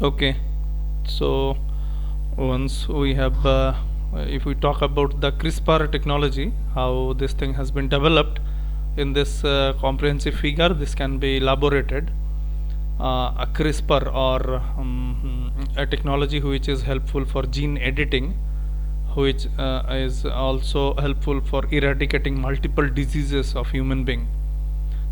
Okay, so once we have, if we talk about the CRISPR technology, how this thing has been developed in this comprehensive figure, this can be elaborated. A CRISPR, or a technology which is helpful for gene editing, which is also helpful for eradicating multiple diseases of human being.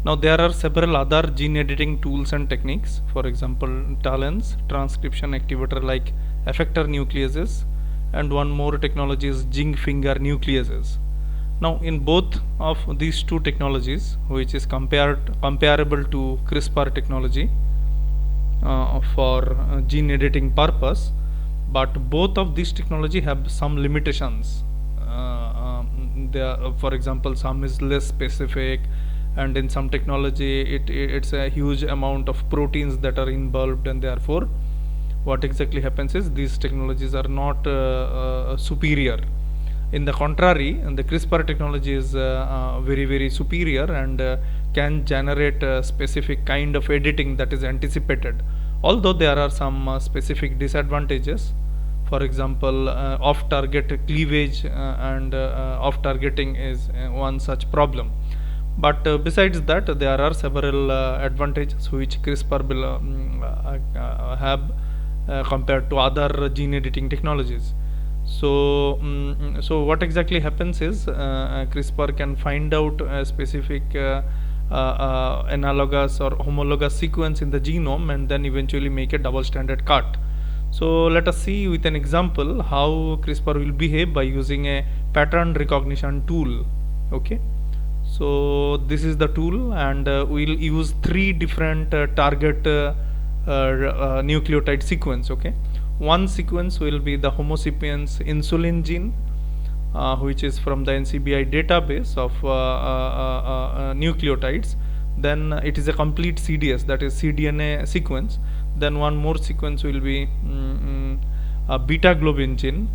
Now there are several other gene editing tools and techniques, for example TALENs, transcription activator like effector nucleases, and one more technology is zinc finger nucleases. Now in both of these two technologies, which is comparable to CRISPR technology for gene editing purpose, but both of these technology have some limitations. For example, some is less specific, and in some technology it's a huge amount of proteins that are involved, and therefore what exactly happens is these technologies are not superior. In the contrary, the CRISPR technology is very superior, and can generate a specific kind of editing that is anticipated, although there are some specific disadvantages. For example, off target cleavage and off targeting is one such problem. But besides that, there are several advantages which CRISPR will have compared to other gene editing technologies. So what exactly happens is CRISPR can find out a specific analogous or homologous sequence in the genome, and then eventually make a double stranded cut. So let us see with an example how CRISPR will behave by using a pattern recognition tool. Okay, so this is the tool, and we'll use three different target nucleotide sequence. Okay, one sequence will be the Homo sapiens insulin gene, which is from the NCBI database of nucleotides. Then it is a complete CDS, that is cDNA sequence. Then one more sequence will be a beta globin gene,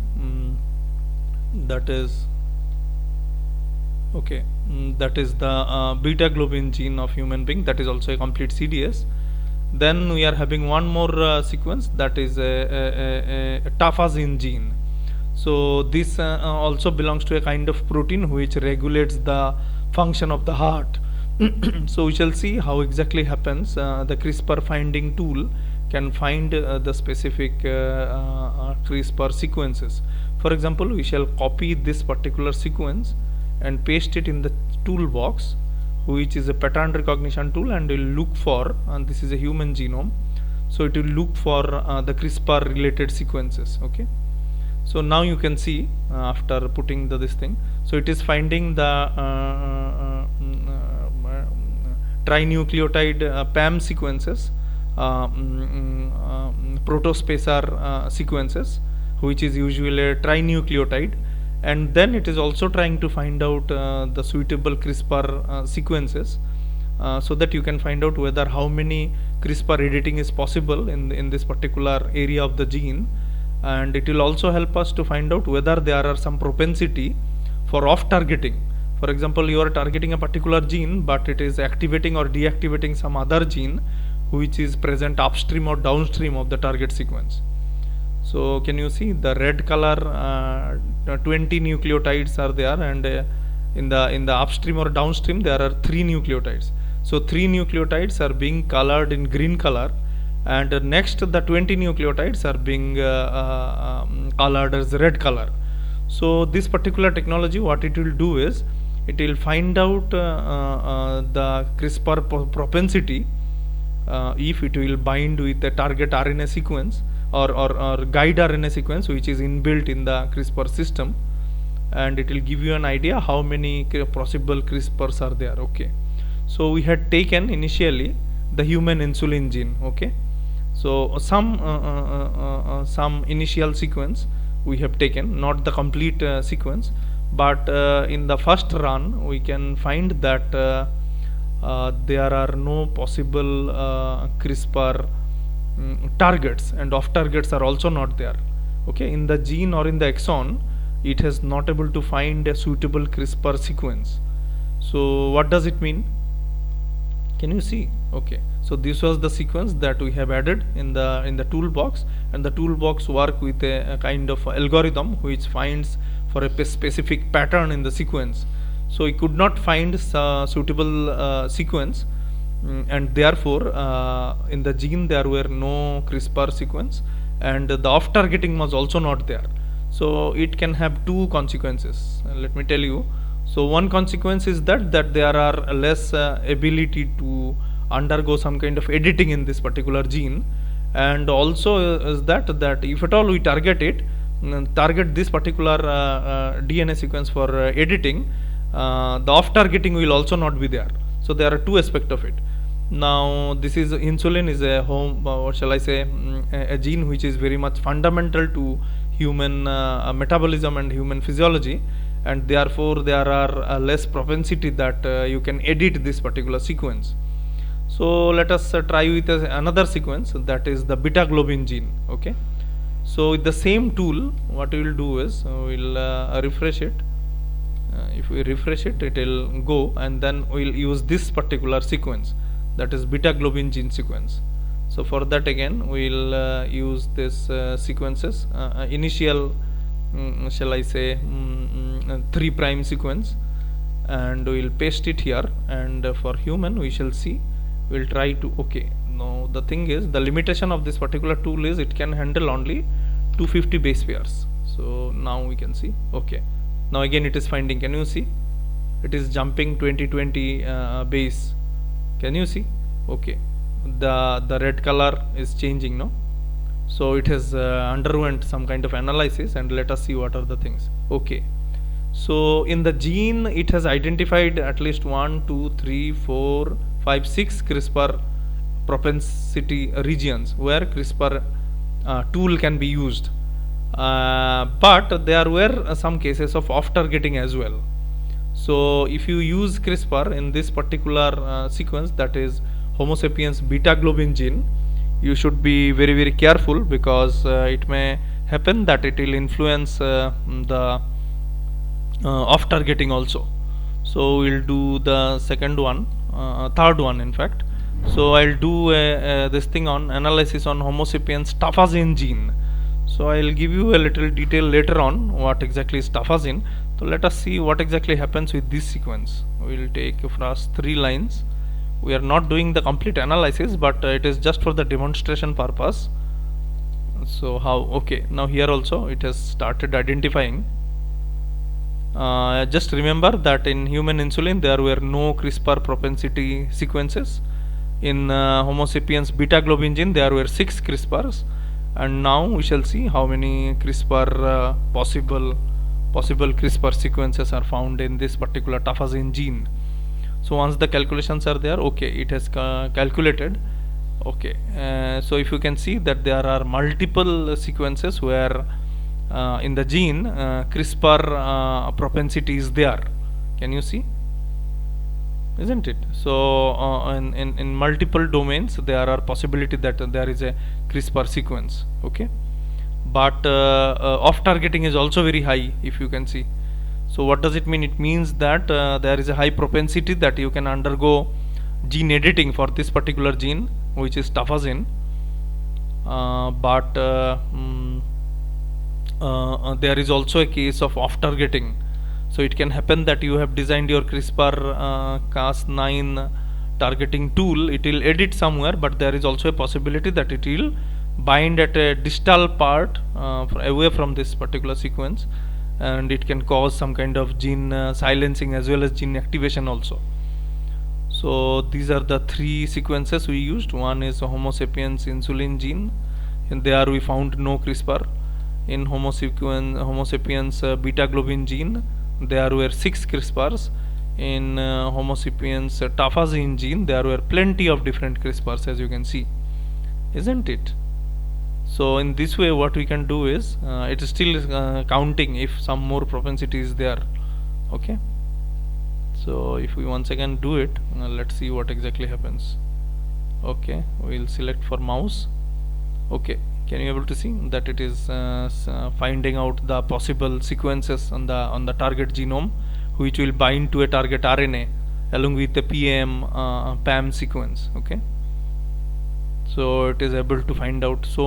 that is okay, that is the beta globin gene of human being, that is also a complete CDS. Then we are having one more sequence, that is a tafazine gene. So this also belongs to a kind of protein which regulates the function of the heart. So we shall see how exactly happens. The CRISPR finding tool can find the specific CRISPR sequences. For example, we shall copy this particular sequence and paste it in the toolbox, which is a pattern recognition tool, and will look for, and this is a human genome, so it will look for the CRISPR related sequences. Okay, so now you can see after putting this thing, so it is finding the trinucleotide PAM sequences, protospacer sequences, which is usually a trinucleotide, and then it is also trying to find out the suitable CRISPR sequences, so that you can find out whether how many CRISPR editing is possible in this particular area of the gene, and it will also help us to find out whether there are some propensity for off targeting. For example, you are targeting a particular gene, but it is activating or deactivating some other gene which is present upstream or downstream of the target sequence. So can you see the red color, 20 nucleotides are there, and in the upstream or downstream there are 3 nucleotides. So 3 nucleotides are being colored in green color, and next the 20 nucleotides are being colored as red color. So this particular technology, what it will do is it will find out the CRISPR propensity, if it will bind with the target RNA sequence, or guide RNA sequence which is inbuilt in the CRISPR system, and it will give you an idea how many possible CRISPRs are there. Okay, so we had taken initially the human insulin gene. Okay, so some initial sequence we have taken, not the complete sequence, but in the first run we can find that there are no possible CRISPR targets, and off targets are also not there. Okay, in the gene or in the exon, it has not able to find a suitable CRISPR sequence. So what does it mean? Can you see? Okay, So this was the sequence that we have added in the toolbox, and the toolbox work with a kind of algorithm which finds for a specific pattern in the sequence. So we could not find suitable sequence, and therefore in the gene there were no CRISPR sequence, and the off targeting was also not there. So it can have two consequences. Let me tell you. So one consequence is that there are less ability to undergo some kind of editing in this particular gene, and also is that if at all we target this particular DNA sequence for editing, the off targeting will also not be there. So there are two aspects of it. Now this is insulin is a what shall I say, a gene which is very much fundamental to human metabolism and human physiology, and therefore there are less propensity that you can edit this particular sequence. So let us try with another sequence, that is the beta globin gene. Okay, so with the same tool what we will do is we will refresh it. If we refresh it, it will go, and then we will use this particular sequence, that is beta globin gene sequence. So for that again we will use this sequences, initial shall I say 3' sequence, and we will paste it here, and for human we shall see, we will try to, okay, now the thing is, the limitation of this particular tool is it can handle only 250 base pairs. So now we can see, okay, now again it is finding, can you see, it is jumping 2020 base, can you see? Okay, the red color is changing now. So it has underwent some kind of analysis, and let us see what are the things. Okay, so in the gene it has identified at least 1, 2, 3, 4, 5, 6 CRISPR propensity regions where CRISPR tool can be used, but there were some cases of off targeting as well. So if you use CRISPR in this particular sequence, that is Homo sapiens beta globin gene, you should be very careful, because it may happen that it will influence the off targeting also. So we'll do the second one, third one in fact. So I'll do this thing on analysis on Homo sapiens tafazine gene. So I'll give you a little detail later on what exactly is tafazine. So let us see what exactly happens with this sequence. We'll take first 3 lines. We are not doing the complete analysis, but it is just for the demonstration purpose. So how, okay, now here also it has started identifying. Just remember that in human insulin there were no CRISPR propensity sequences. In Homo sapiens beta globin gene there were 6 CRISPRs, and now we shall see how many CRISPR possible CRISPR sequences are found in this particular tafazine gene. So once the calculations are there, okay, it has calculated. Okay, so if you can see that there are multiple sequences where in the gene CRISPR propensity is there. Can you see? Isn't it? So in multiple domains there are possibility that there is a CRISPR sequence. Okay, but off targeting is also very high, if you can see. So what does it mean? It means that there is a high propensity that you can undergo gene editing for this particular gene, which is tafazine, but there is also a case of off targeting. So it can happen that you have designed your CRISPR Cas9 targeting tool, it will edit somewhere, but there is also a possibility that it will bind at a distal part away from this particular sequence, and it can cause some kind of gene silencing as well as gene activation also. So these are the 3 sequences we used. One is Homo sapiens insulin gene, and there we found no CRISPR. In Homo sapiens beta globin gene there were 6 CRISPRs. In Homo sapiens tafazine gene there were plenty of different CRISPRs, as you can see, isn't it? So in this way what we can do is it is still counting if some more propensity is there. Okay, so if we once again do it, let's see what exactly happens. Okay, we will select for mouse. Okay, can you able to see that it is finding out the possible sequences on the target genome which will bind to a target RNA along with the PAM sequence. Okay, So it is able to find out so